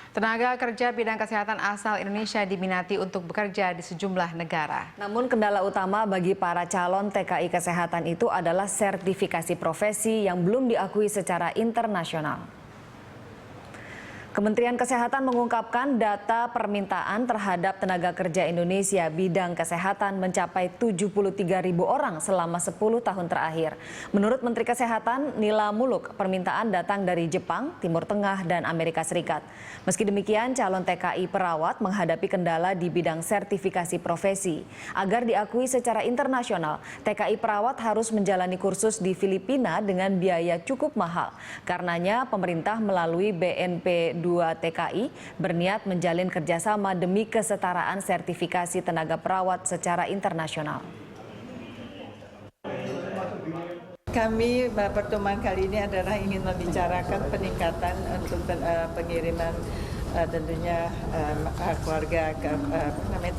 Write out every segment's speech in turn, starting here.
Tenaga kerja bidang kesehatan asal Indonesia diminati untuk bekerja di sejumlah negara. Namun kendala utama bagi para calon TKI kesehatan itu adalah sertifikasi profesi yang belum diakui secara internasional. Kementerian Kesehatan mengungkapkan data permintaan terhadap tenaga kerja Indonesia bidang kesehatan mencapai 73.000 orang selama 10 tahun terakhir. Menurut Menteri Kesehatan Nila Muluk, permintaan datang dari Jepang, Timur Tengah, dan Amerika Serikat. Meski demikian, calon TKI perawat menghadapi kendala di bidang sertifikasi profesi. Agar diakui secara internasional, TKI perawat harus menjalani kursus di Filipina dengan biaya cukup mahal. Karenanya, pemerintah melalui BNP 2 TKI berniat menjalin kerjasama demi kesetaraan sertifikasi tenaga perawat secara internasional. Kami pertemuan kali ini adalah ingin membicarakan peningkatan untuk pengiriman tentunya keluarga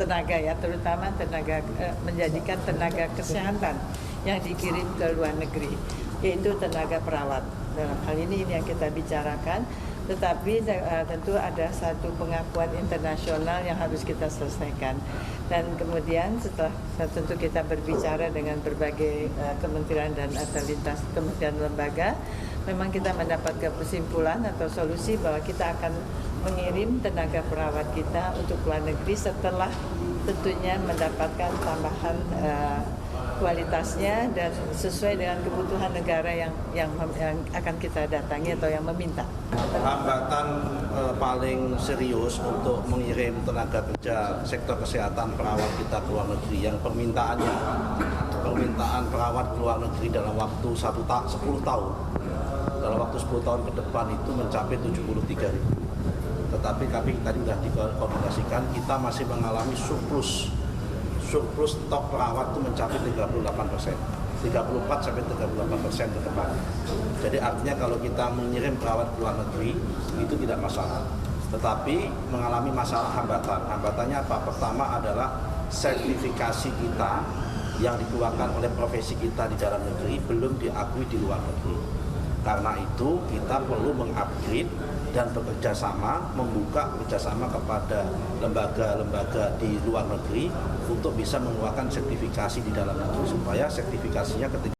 tenaga ya, terutama tenaga menjadikan tenaga kesehatan yang dikirim ke luar negeri, yaitu tenaga perawat. Dalam hal ini yang kita bicarakan. Tetapi tentu ada satu pengakuan internasional yang harus kita selesaikan. Dan kemudian setelah tentu kita berbicara dengan berbagai kementerian dan atau lintas kementerian lembaga, memang kita mendapatkan kesimpulan atau solusi bahwa kita akan mengirim tenaga perawat kita untuk luar negeri setelah tentunya mendapatkan tambahan kualitasnya dan sesuai dengan kebutuhan negara yang akan kita datangi atau yang meminta. Hambatan paling serius untuk mengirim tenaga kerja sektor kesehatan perawat kita ke luar negeri yang permintaan perawat ke luar negeri dalam waktu 10 tahun, dalam waktu 10 tahun ke depan itu mencapai 73.000. Tetapi kami tadi sudah dikoordinasikan, kita masih mengalami surplus stok perawat itu mencapai 38%, 34-38% ke depan. Jadi artinya kalau kita mengirim perawat ke luar negeri itu tidak masalah. Tetapi mengalami masalah hambatan. Hambatannya apa? Pertama adalah sertifikasi kita yang dikeluarkan oleh profesi kita di dalam negeri belum diakui di luar negeri. Karena itu kita perlu mengupgrade dan bekerja sama, membuka kerjasama kepada lembaga-lembaga di luar negeri untuk bisa mengeluarkan sertifikasi di dalam negeri supaya sertifikasinya ketika